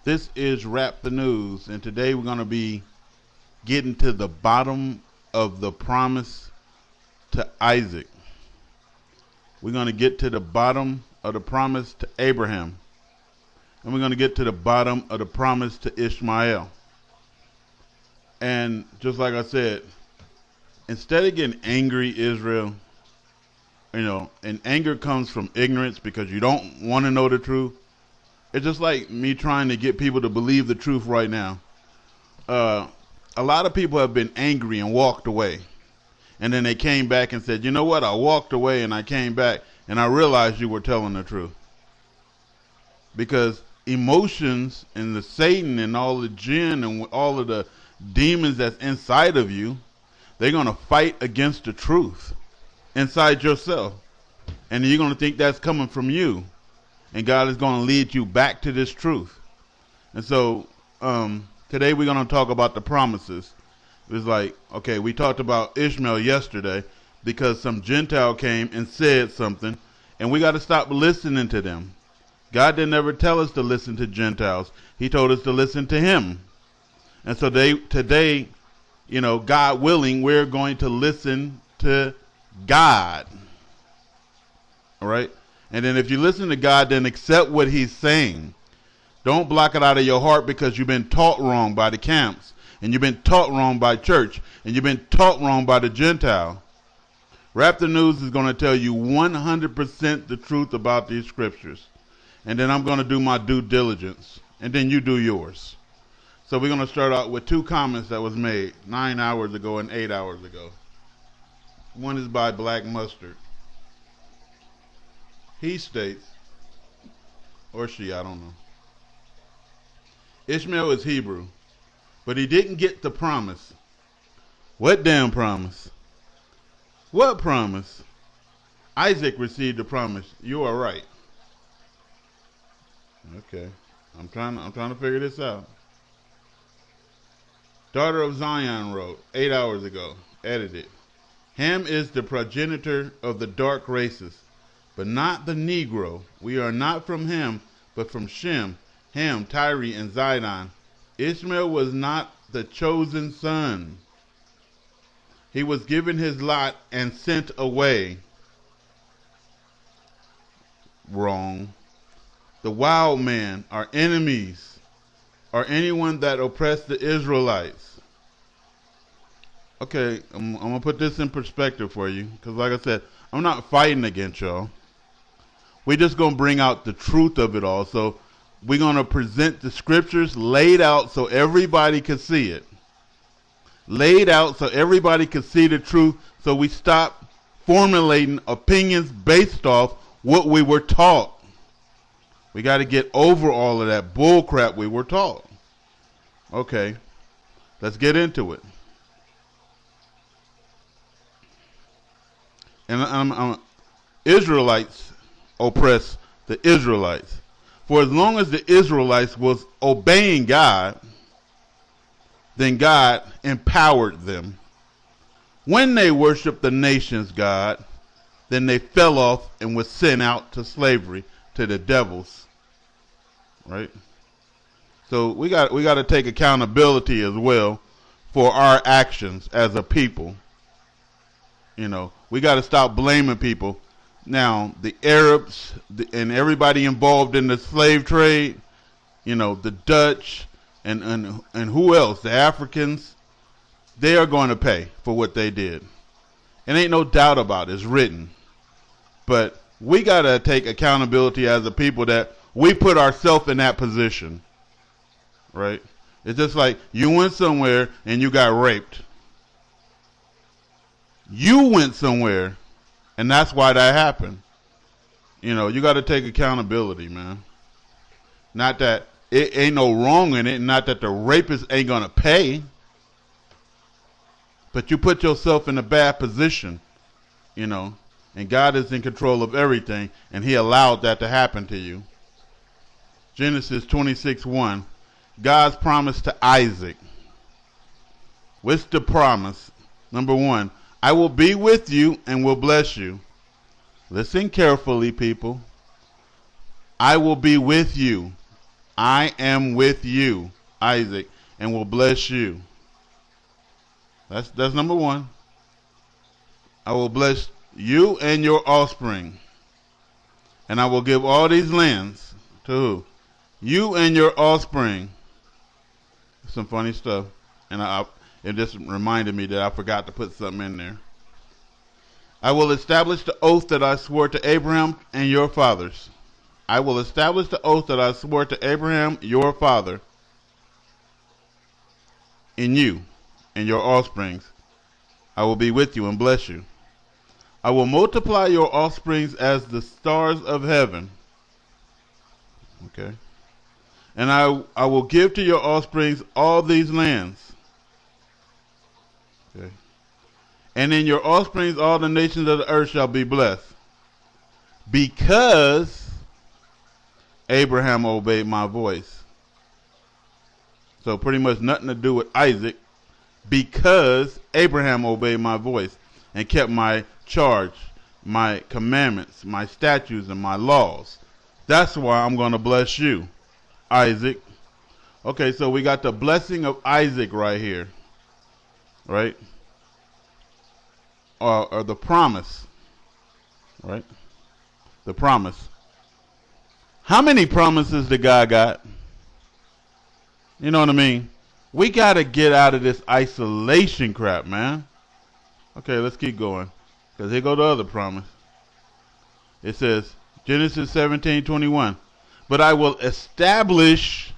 This is Rap the News, and today we're going to be getting to the bottom of the promise to Isaac. We're going to get to the bottom of the promise to Abraham, and we're going to get to the bottom of the promise to Ishmael. And just like I said, instead of getting angry, Israel, and anger comes from ignorance because you don't want to know the truth. It's just like me trying to get people to believe the truth right now. A lot of people have been angry and walked away. And then they came back and said, you know what? I walked away and I came back and I realized you were telling the truth. Because emotions and the Satan and all the jinn and all of the demons that's inside of you, they're going to fight against the truth inside yourself. And you're going to think that's coming from you. And God is going to lead you back to this truth. And so today we're going to talk about the promises. It was like, okay, we talked about Ishmael yesterday because some Gentile came and said something, and we got to stop listening to them. God didn't ever tell us to listen to Gentiles. He told us to listen to him. And so today, God willing, we're going to listen to God. All right? And then if you listen to God, then accept what he's saying. Don't block it out of your heart because you've been taught wrong by the camps. And you've been taught wrong by church. And you've been taught wrong by the Gentile. Rap the News is going to tell you 100% the truth about these scriptures. And then I'm going to do my due diligence. And then you do yours. So we're going to start out with two comments that was made 9 hours ago and 8 hours ago. One is by Black Mustard. He states, or she, I don't know. Ishmael is Hebrew, but he didn't get the promise. What damn promise? What promise? Isaac received the promise. You are right. Okay, I'm trying to figure this out. Daughter of Zion wrote 8 hours ago, edited. Ham is the progenitor of the dark races, but not the Negro. We are not from Ham, but from Shem, Ham, Tyre, and Zidon. Ishmael was not the chosen son. He was given his lot and sent away. Wrong. The wild man, our enemies, are anyone that oppressed the Israelites. Okay, I'm going to put this in perspective for you, because like I said, I'm not fighting against y'all. We're just going to bring out the truth of it all. So we're going to present the scriptures laid out so everybody can see it. Laid out so everybody can see the truth, so we stop formulating opinions based off what we were taught. We got to get over all of that bull crap we were taught. Okay, let's get into it. And Israelites oppress the Israelites. For as long as the Israelites was obeying God, then God empowered them. When they worshiped the nation's God, then they fell off and were sent out to slavery to the devils. Right? So we got to take accountability as well for our actions as a people. We got to stop blaming people. Now, the Arabs and everybody involved in the slave trade, the Dutch and who else? The Africans, they are going to pay for what they did. And ain't no doubt about it. It's written. But we got to take accountability as a people that we put ourselves in that position. Right? It's just like you went somewhere and you got raped. You went somewhere, and that's why that happened. You got to take accountability, man. Not that it ain't no wrong in it, not that the rapist ain't going to pay. But you put yourself in a bad position, and God is in control of everything, and he allowed that to happen to you. Genesis 26:1, God's promise to Isaac. What's the promise? Number 1, I will be with you and will bless you. Listen carefully, people. I will be with you. I am with you, Isaac, and will bless you. That's number one. I will bless you and your offspring. And I will give all these lands to who? You and your offspring. Some funny stuff. And it just reminded me that I forgot to put something in there. I will establish the oath that I swore to Abraham and your fathers. I will establish the oath that I swore to Abraham, your father, in you and your offsprings. I will be with you and bless you. I will multiply your offsprings as the stars of heaven. Okay. And I will give to your offsprings all these lands. Okay. And in your offsprings all the nations of the earth shall be blessed. Because Abraham obeyed my voice. So pretty much nothing to do with Isaac. Because Abraham obeyed my voice and kept my charge, my commandments, my statutes, and my laws. That's why I'm going to bless you, Isaac. Okay, so we got the blessing of Isaac right here. Right? Or the promise. Right? The promise. How many promises did God got? You know what I mean? We got to get out of this isolation crap, man. Okay, let's keep going. Because here go the other promise. It says, Genesis 17:21. But I will establish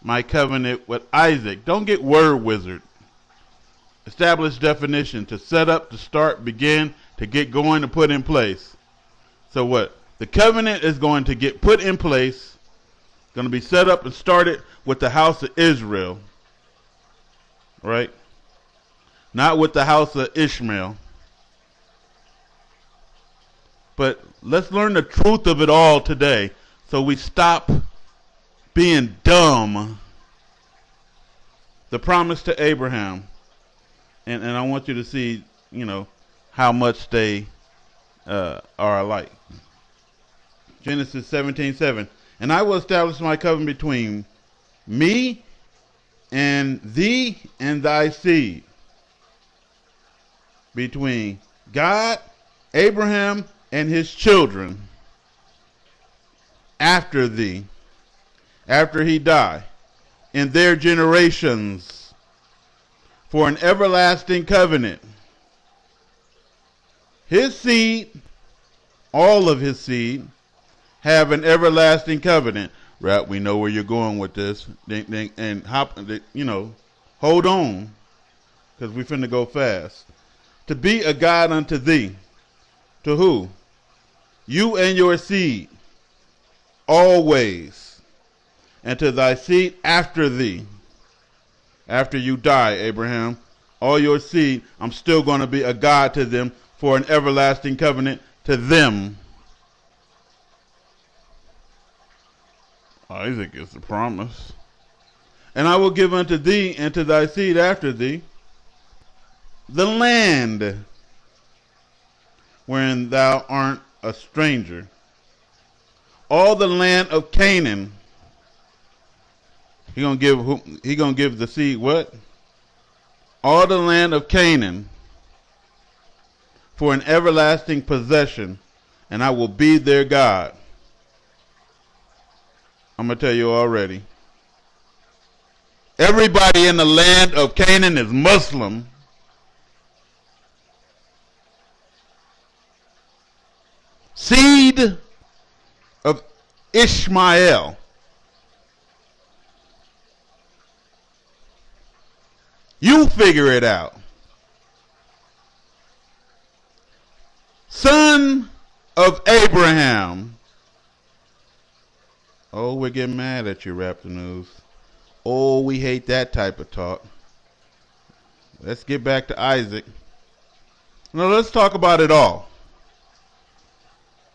my covenant with Isaac. Don't get word wizard. Establish definition. To set up, to start, begin, to get going, to put in place. So what? The covenant is going to get put in place. Going to be set up and started with the house of Israel. Right? Not with the house of Ishmael. But let's learn the truth of it all today so we stop being dumb. The promise to Abraham. And I want you to see, how much they are alike. Genesis 17:7. And I will establish my covenant between me and thee and thy seed. Between God, Abraham, and his children after thee, after he die, in their generations, for an everlasting covenant. His seed, all of his seed, have an everlasting covenant. Right, we know where you're going with this. And hold on, because we finna go fast. To be a God unto thee. To who? You and your seed, always. And to thy seed after thee. After you die, Abraham, all your seed, I'm still going to be a God to them for an everlasting covenant to them. Isaac is the promise. And I will give unto thee and to thy seed after thee the land wherein thou art a stranger, all the land of Canaan. He gonna give the seed what? All the land of Canaan for an everlasting possession, and I will be their God. I'm gonna tell you already. Everybody in the land of Canaan is Muslim. Seed of Ishmael. You figure it out. Son of Abraham. Oh, we're getting mad at you, Raptor News. Oh, we hate that type of talk. Let's get back to Isaac. Now let's talk about it all.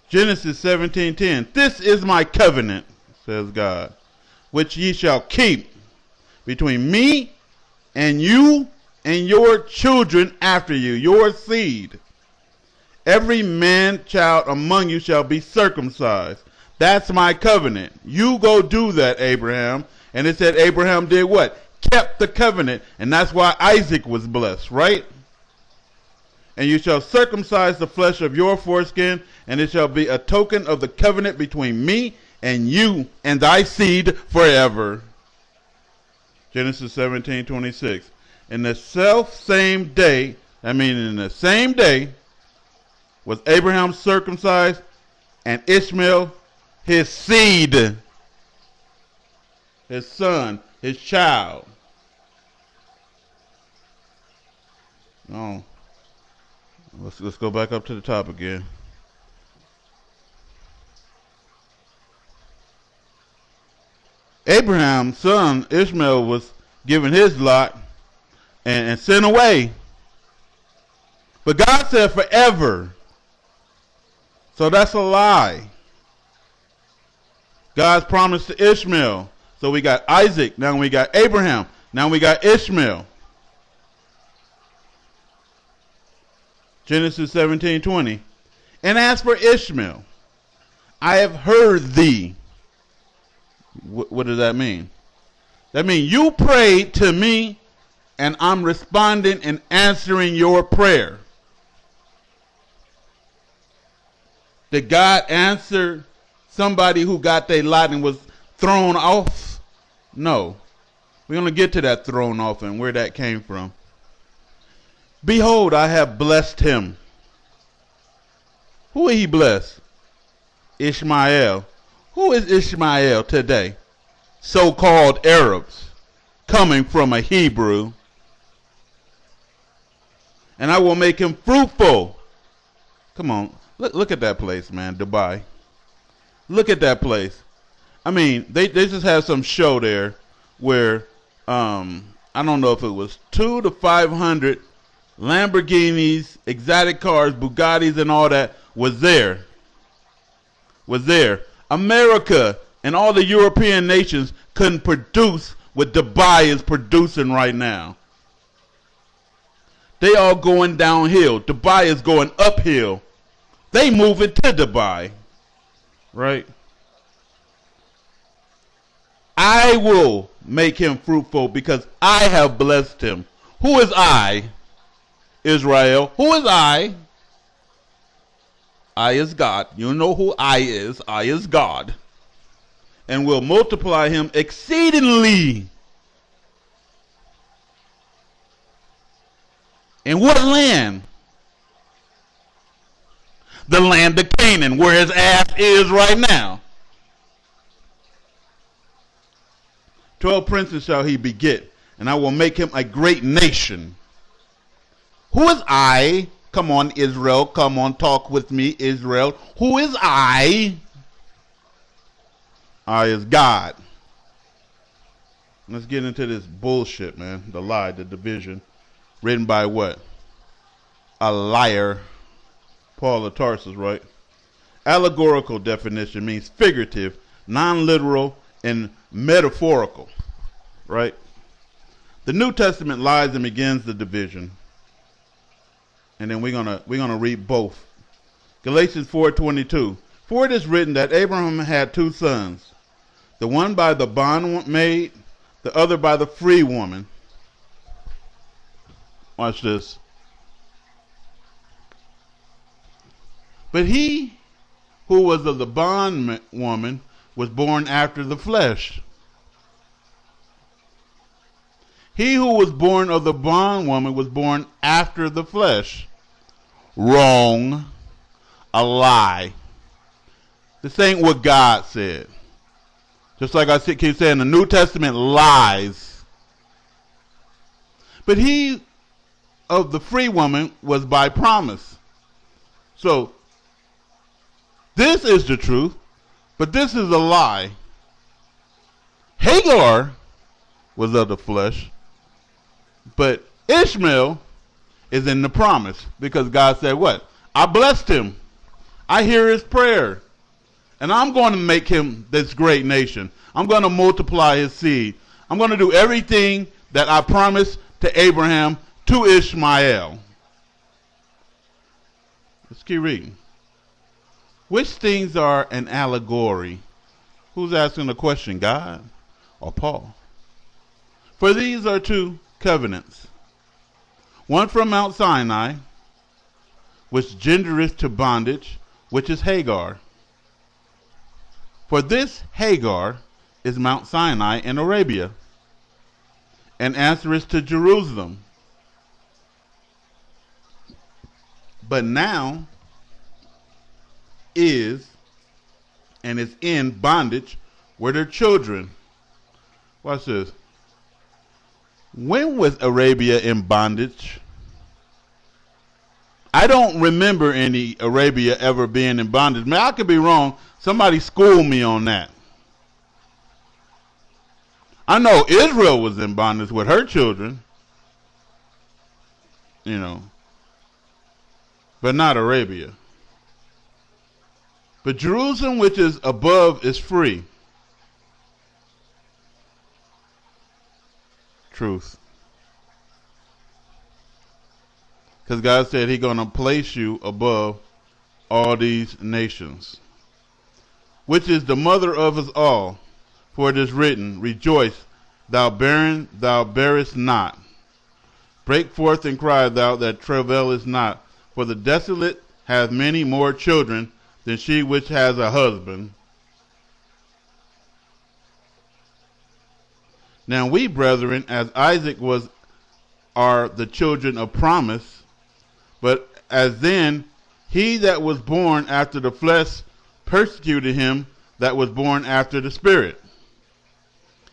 Genesis 17:10. This is my covenant, says God, which ye shall keep between me and you and your children after you, your seed. Every man child among you shall be circumcised. That's my covenant. You go do that, Abraham. And it said Abraham did what? Kept the covenant. And that's why Isaac was blessed, right? And you shall circumcise the flesh of your foreskin, and it shall be a token of the covenant between me and you and thy seed forever. Genesis 17:26. In the same day, in the same day, was Abraham circumcised, and Ishmael, his seed, his son, his child. Oh, let's go back up to the top again. Abraham's son Ishmael was given his lot and sent away. But God said forever. So that's a lie. God's promise to Ishmael. So we got Isaac, now we got Abraham, now we got Ishmael. Genesis 17:20. And as for Ishmael, I have heard thee. What does that mean? That means you prayed to me, and I'm responding and answering your prayer. Did God answer somebody who got their lot and was thrown off? No. We're going to get to that thrown off and where that came from. Behold, I have blessed him. Who he blessed? Ishmael. Who is Ishmael today? So-called Arabs, coming from a Hebrew. And I will make him fruitful. Come on, look at that place, man, Dubai. Look at that place. I mean, they just have some show there where, I don't know if it was 200 to 500 Lamborghinis, exotic cars, Bugattis, and all that was there. America and all the European nations couldn't produce what Dubai is producing right now. They all going downhill. Dubai is going uphill. They moving to Dubai. Right? I will make him fruitful because I have blessed him. Who is I? Israel. Who is I? I is God. You know who I is. I is God. And will multiply him exceedingly. In what land? The land of Canaan, where his ass is right now. 12 princes shall he beget, and I will make him a great nation. Who is I? Come on, Israel. Come on, talk with me, Israel. Who is I? I is God. Let's get into this bullshit, man. The lie, the division. Written by what? A liar. Paul of Tarsus, right? Allegorical definition means figurative, non-literal, and metaphorical, right? The New Testament lies and begins the division. And then we're gonna read both. Galatians 4:22. For it is written that Abraham had two sons, the one by the bondmaid, the other by the free woman. Watch this. But he who was of the bondwoman was born after the flesh. He who was born of the bondwoman was born after the flesh. Wrong. A lie. This ain't what God said. Just like I keep saying, the New Testament lies. But he of the free woman was by promise. So, this is the truth, but this is a lie. Hagar was of the flesh, but Ishmael is in the promise because God said what? I blessed him. I hear his prayer. And I'm going to make him this great nation. I'm going to multiply his seed. I'm going to do everything that I promised to Abraham to Ishmael. Let's keep reading. Which things are an allegory? Who's asking the question, God or Paul? For these are two covenants. One from Mount Sinai, which gendereth to bondage, which is Hagar. For this Hagar is Mount Sinai in Arabia, and answereth to Jerusalem. But now is and is in bondage with her children. Watch this. When was Arabia in bondage? I don't remember any Arabia ever being in bondage. Man, I could be wrong. Somebody school me on that. I know Israel was in bondage with her children, but not Arabia. But Jerusalem, which is above, is free. Truth. Because God said He's going to place you above all these nations, which is the mother of us all. For it is written, Rejoice, thou barren, thou bearest not. Break forth and cry, thou that travailest not. For the desolate hath many more children than she which has a husband. Now we, brethren, as Isaac was, are the children of promise, but as then he that was born after the flesh persecuted him that was born after the Spirit.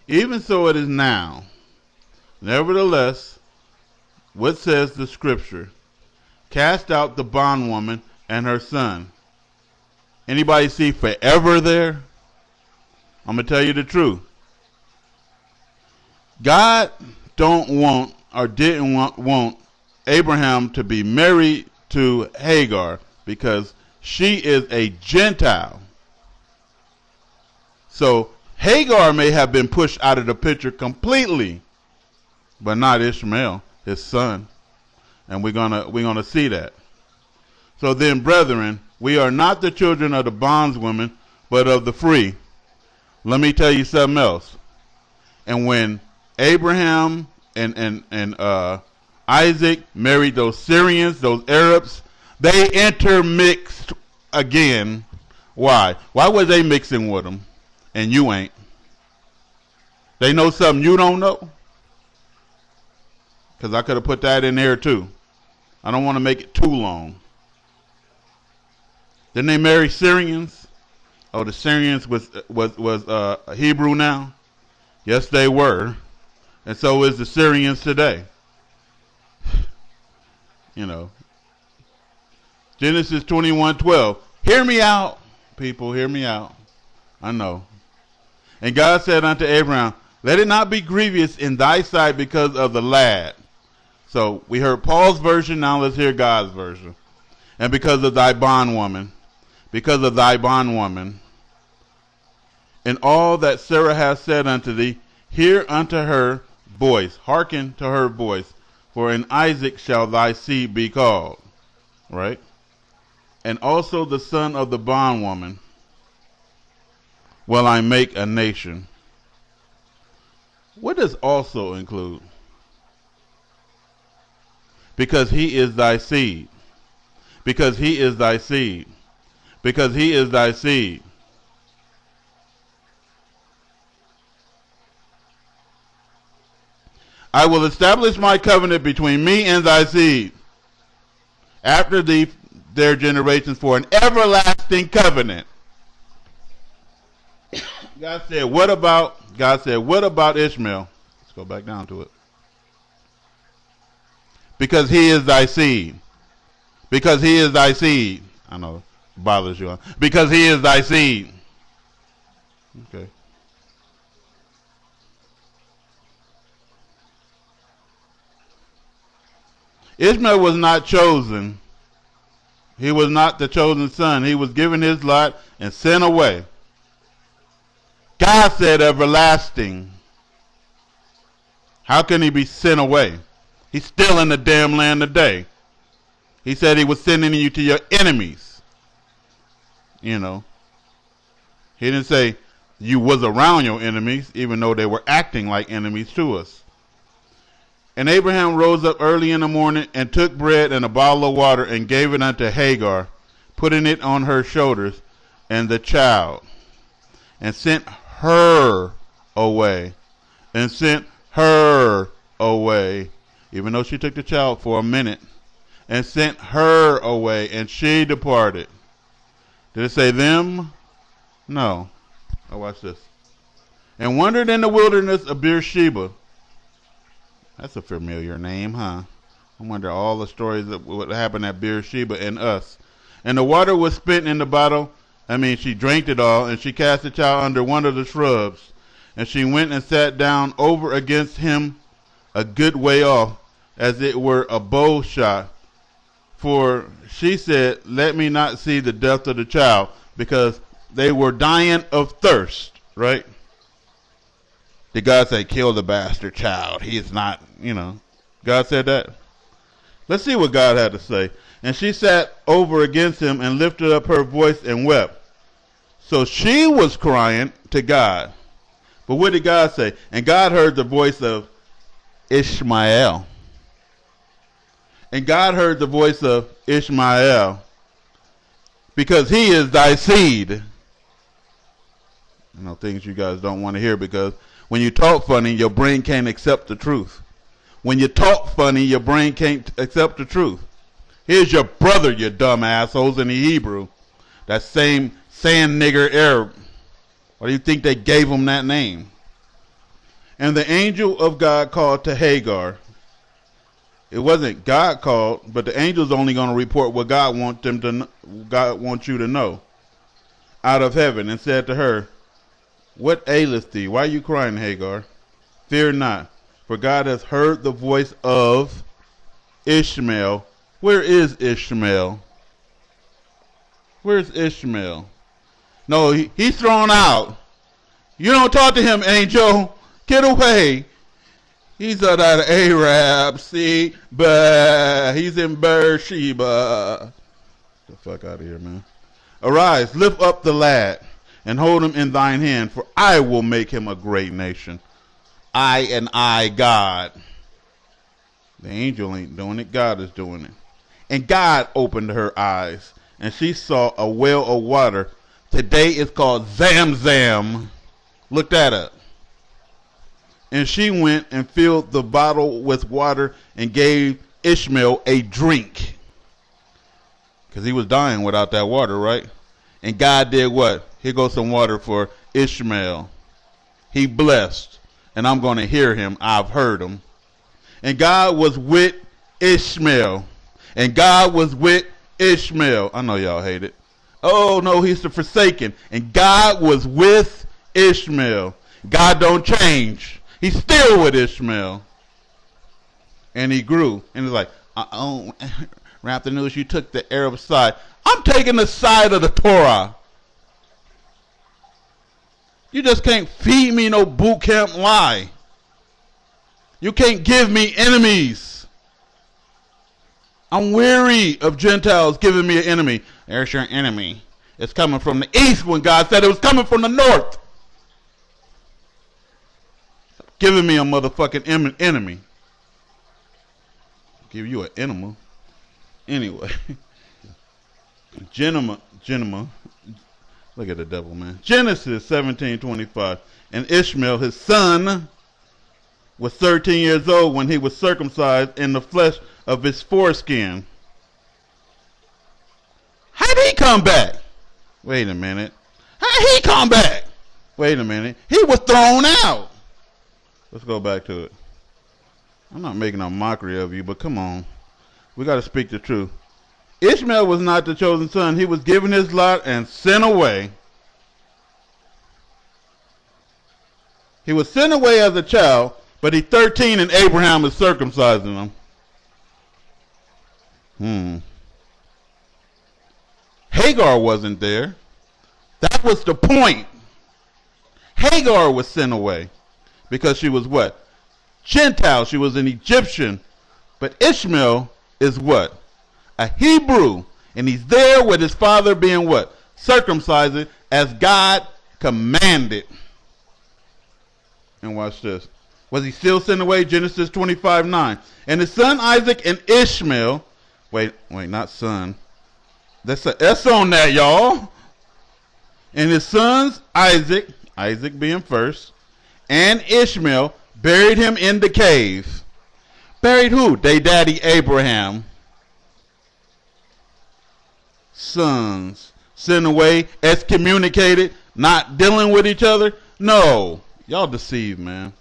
Even so it is now. Nevertheless, what says the Scripture? Cast out the bondwoman and her son. Anybody see forever there? I'm going to tell you the truth. God don't want or didn't want Abraham to be married to Hagar because she is a Gentile. So Hagar may have been pushed out of the picture completely, but not Ishmael, his son. And we're gonna see that. So then, brethren, we are not the children of the bondswomen, but of the free. Let me tell you something else. And when Abraham and Isaac married those Syrians, those Arabs, they intermixed again. Why? Why were they mixing with them and you ain't? They know something you don't know? Because I could have put that in there too. I don't want to make it too long. Didn't they marry Syrians? Oh, the Syrians was Hebrew now? Yes, they were. And so is the Syrians today. Genesis 21:12. Hear me out, people, hear me out. I know. And God said unto Abraham, let it not be grievous in thy sight because of the lad. So we heard Paul's version, now let's hear God's version. And because of thy bondwoman, and all that Sarah hath said unto thee, hear unto her voice, hearken to her voice, for in Isaac shall thy seed be called. Right? And also the son of the bondwoman will I make a nation. What does also include? Because he is thy seed. Because he is thy seed. Because he is thy seed. I will establish my covenant between me and thy seed after their generations for an everlasting covenant. God said, what about Ishmael? Let's go back down to it. Because he is thy seed. Because he is thy seed. I know it bothers you. Because he is thy seed. Okay. Ishmael was not chosen. He was not the chosen son. He was given his lot and sent away. God said everlasting. How can he be sent away? He's still in the damn land today. He said he was sending you to your enemies. you know. He didn't say you was around your enemies, even though they were acting like enemies to us. And Abraham rose up early in the morning and took bread and a bottle of water and gave it unto Hagar, putting it on her shoulders and the child, and sent her away. And sent her away, even though she took the child for a minute, and sent her away, and she departed. Did it say them? No. Oh, watch this. And wandered in the wilderness of Beersheba. That's a familiar name, huh? I wonder all the stories that what happened at Beersheba and us. And the water was spent in the bottle. She drank it all, and she cast the child under one of the shrubs. And she went and sat down over against him a good way off, as it were a bow shot. For she said, let me not see the death of the child, because they were dying of thirst, right? Did God say, kill the bastard child? He is not, God said that? Let's see what God had to say. And she sat over against him and lifted up her voice and wept. So she was crying to God. But what did God say? And God heard the voice of Ishmael. And God heard the voice of Ishmael, because he is thy seed. Things you guys don't want to hear, because when you talk funny, your brain can't accept the truth. When you talk funny, your brain can't accept the truth. Here's your brother, you dumb assholes, in the Hebrew. That same sand nigger Arab. Why do you think they gave him that name? And the angel of God called to Hagar. It wasn't God called, but the angel's only going to report what God wants you to know out of heaven, and said to her, what aileth thee? Why are you crying, Hagar? Fear not, for God has heard the voice of Ishmael. Where is Ishmael? Where's Ishmael? No, he's thrown out. You don't talk to him, angel. Get away. He's that Arab, see? But he's in Beersheba. Get the fuck out of here, man. Arise, lift up the lad, and hold him in thine hand, for I will make him a great nation. I, God. The angel ain't doing it. God is doing it. And God opened her eyes, and she saw a well of water. Today it's called Zamzam. Look that up. And she went and filled the bottle with water and gave Ishmael a drink. Because he was dying without that water, right? And God did what? Here goes some water for Ishmael. He blessed. And I'm going to hear him. I've heard him. And God was with Ishmael. And God was with Ishmael. I know y'all hate it. Oh, no, he's the forsaken. And God was with Ishmael. God don't change. He's still with Ishmael. And he grew. And he's like, after the news, you took the Arab side. I'm taking the side of the Torah. You just can't feed me no boot camp lie. You can't give me enemies. I'm weary of Gentiles giving me an enemy. There's your enemy. It's coming from the east when God said it was coming from the north. Giving me a motherfucking enemy. Give you an enema. Anyway. Genema. Look at the devil, man. Genesis 17:25. And Ishmael, his son, was 13 years old when he was circumcised in the flesh of his foreskin. How did he come back? Wait a minute. How did he come back? Wait a minute. He was thrown out. Let's go back to it. I'm not making a mockery of you, but come on. We got to speak the truth. Ishmael was not the chosen son. He was given his lot and sent away. He was sent away as a child, but he's 13 and Abraham is circumcising him. Hagar wasn't there. That was the point. Hagar was sent away. Because she was what? Gentile. She was an Egyptian. But Ishmael is what? A Hebrew. And he's there with his father being what? circumcise it as God commanded. And watch this. Was he still sent away? Genesis 25:9. And his son Isaac and Ishmael. Wait, not son. That's a S on that, y'all. And his sons Isaac being first, and Ishmael buried him in the cave. Buried who? They daddy Abraham. Sons sent away, excommunicated, not dealing with each other. No, y'all deceive, man.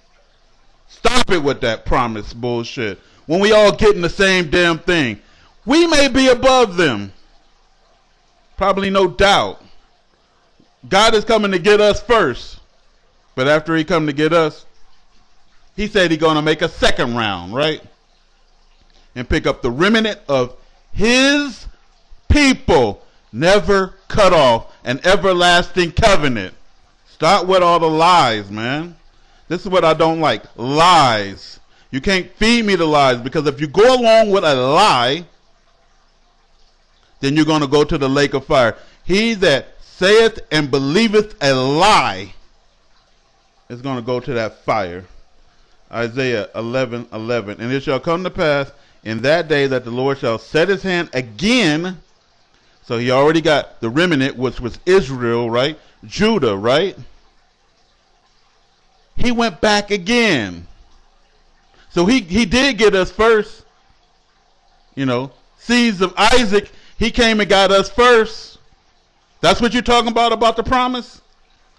Stop it with that promise bullshit. When we all getting the same damn thing, we may be above them. Probably, no doubt. God is coming to get us first, but after he come to get us, he said he's going to make a second round, right? And pick up the remnant of his people, never cut off, an everlasting covenant. Stop with all the lies, man. This is what I don't like. Lies. You can't feed me the lies, because if you go along with a lie, then you're going to go to the lake of fire. He that saith and believeth a lie is going to go to that fire. Isaiah 11:11. And it shall come to pass in that day that the Lord shall set his hand again. So he already got the remnant, which was Israel, right? Judah, right? He went back again. So he did get us first. You know, seeds of Isaac, he came and got us first. That's what you're talking about the promise?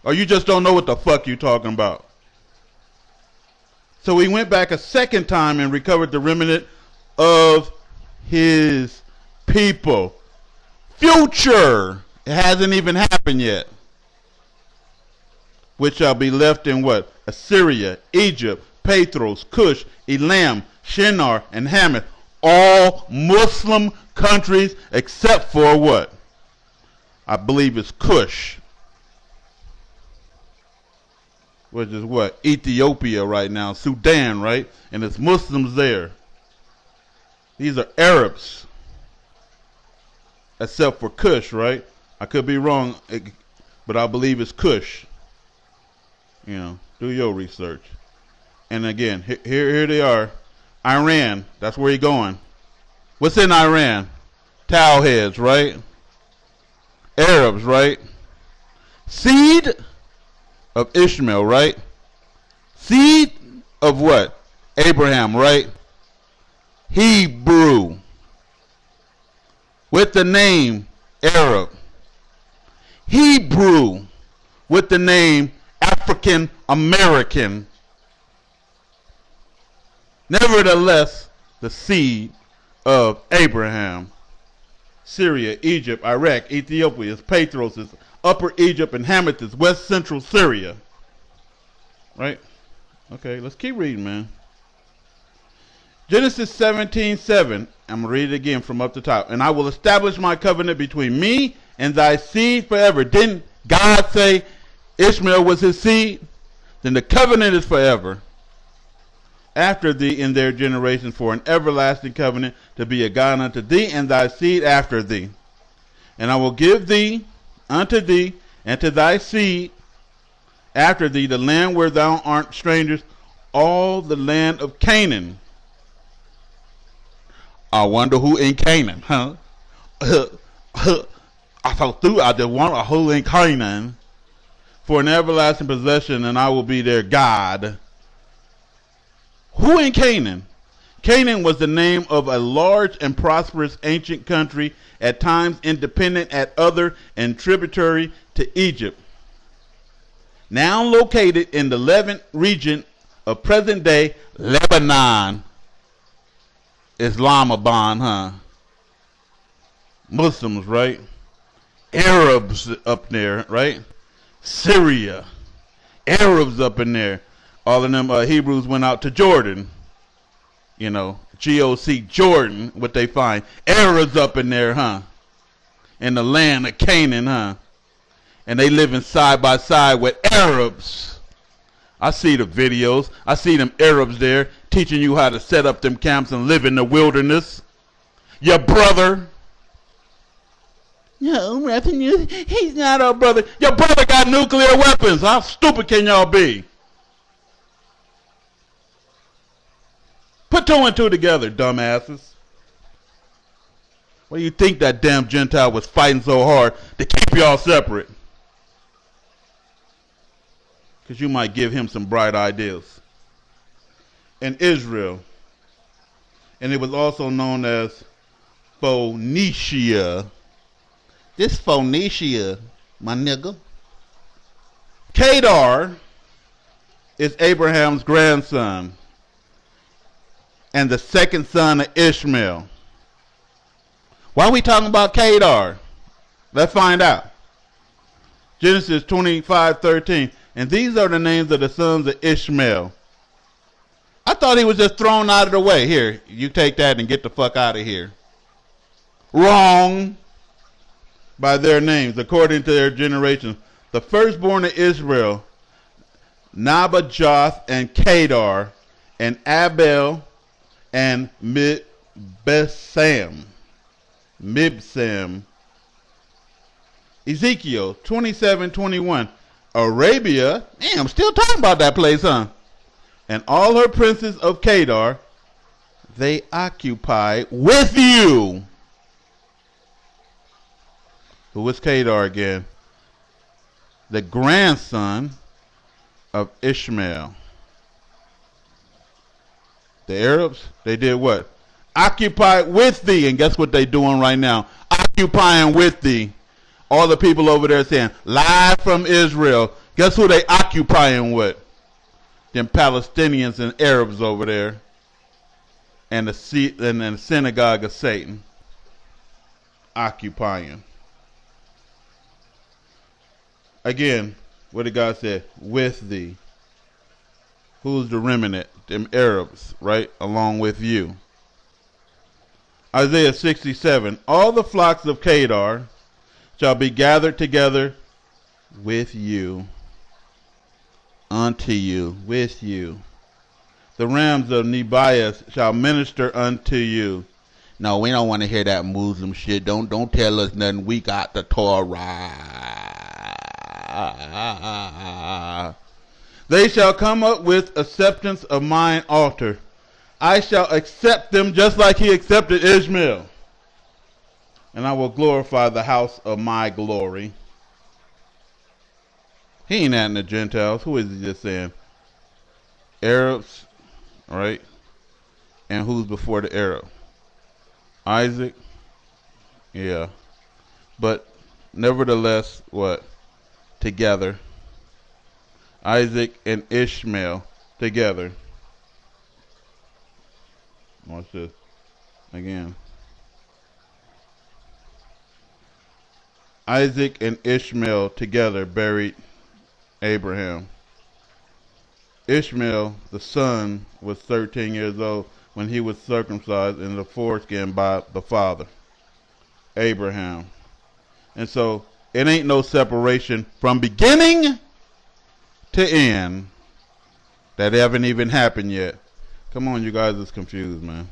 Or you just don't know what the fuck you're talking about? So he went back a second time and recovered the remnant of his people. Future. It hasn't even happened yet. Which shall be left in what? Assyria, Egypt, Pathros, Cush, Elam, Shinar, and Hamath. All Muslim countries except for what? I believe it's Cush. Which is what? Ethiopia right now. Sudan, right? And it's Muslims there. These are Arabs. Except for Cush, right? I could be wrong, but I believe it's Cush. You know, do your research. And again, here they are. Iran, that's where you're going. What's in Iran? Towelheads, right? Arabs, right? Seed of Ishmael, right? Seed of what? Abraham, right? Hebrew. With the name Arab. Hebrew. With the name African American. Nevertheless, the seed of Abraham. Syria, Egypt, Iraq, Ethiopia, Pathros, is Upper Egypt, and Hamath is West Central Syria. Right? Okay, let's keep reading, man. Genesis 17:7. I'm going to read it again from up the top. And I will establish my covenant between me and thy seed forever. Didn't God say Ishmael was his seed? Then the covenant is forever. After thee in their generations, for an everlasting covenant, to be a God unto thee and thy seed after thee. And I will give thee unto thee and to thy seed after thee the land where thou art strangers, all the land of Canaan. I wonder who in Canaan, huh? I thought through, I just want a whole in Canaan for an everlasting possession, and I will be their God. Who in Canaan? Canaan was the name of a large and prosperous ancient country, at times independent, at other and tributary to Egypt. Now located in the Levant region of present-day Lebanon. Islamabad, huh? Muslims, right? Arabs up there, right? Syria. Arabs up in there. All of them Hebrews went out to Jordan. You know, G-O-C, Jordan, what they find. Arabs up in there, huh? In the land of Canaan, huh? And they living side by side with Arabs. I see the videos. I see them Arabs there teaching you how to set up them camps and live in the wilderness. Your brother. No, rapping you. He's not our brother. Your brother got nuclear weapons. How stupid can y'all be? Put two and two together, dumbasses. Why do you think that damn Gentile was fighting so hard to keep y'all separate? Because you might give him some bright ideas. In Israel, and it was also known as Phoenicia. This Phoenicia, my nigga. Kedar is Abraham's grandson and the second son of Ishmael. Why are we talking about Kedar? Let's find out. Genesis 25:13. And these are the names of the sons of Ishmael. I thought he was just thrown out of the way. Here, you take that and get the fuck out of here. Wrong. By their names, according to their generations. The firstborn of Israel, Nabajoth and Kedar, and Abel and Mibsam. Ezekiel 27:21. Arabia, damn, I'm still talking about that place, huh? And all her princes of Kedar, they occupy with you. Who was Kedar again? The grandson of Ishmael. The Arabs, they did what? Occupy with thee. And guess what they doing right now? Occupying with thee. All the people over there saying, live from Israel. Guess who they occupying with? Them Palestinians and Arabs over there. And the synagogue of Satan. Occupying. Again, what did God say? With thee. Who's the remnant? Them Arabs, right? Along with you. Isaiah 67. All the flocks of Kedar shall be gathered together with you, unto you, with you. The rams of Nebias shall minister unto you. No, we don't want to hear that Muslim shit. Don't tell us nothing. We got the Torah. They shall come up with acceptance of mine altar. I shall accept them just like he accepted Ishmael. And I will glorify the house of my glory. He ain't adding the Gentiles. Who is he just saying? Arabs, right? And who's before the Arab? Isaac? Yeah. But nevertheless, what? Together. Isaac and Ishmael together. Watch this. Again. Isaac and Ishmael together buried Abraham. Ishmael, the son, was 13 years old when he was circumcised in the foreskin by the father, Abraham. And so it ain't no separation from beginning to end that haven't even happened yet. Come on, you guys is confused, man.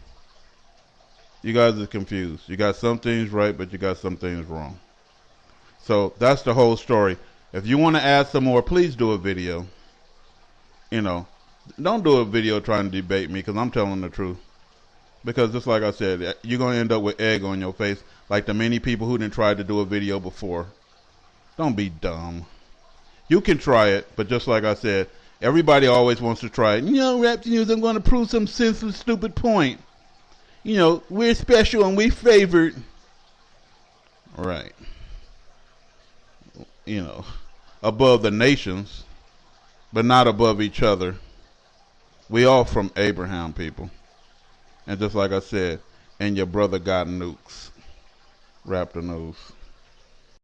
You guys are confused. You got some things right, but you got some things wrong. So that's the whole story. If you want to add some more, please do a video. You know, don't do a video trying to debate me because I'm telling the truth. Because just like I said, you're going to end up with egg on your face like the many people who didn't try to do a video before. Don't be dumb. You can try it, but just like I said, everybody always wants to try it. You know, Rap News, I'm going to prove some senseless, stupid point. You know, we're special and we favored. Right. You know, above the nations, but not above each other. We all from Abraham, people. And just like I said, and your brother got nukes. Raptor knows.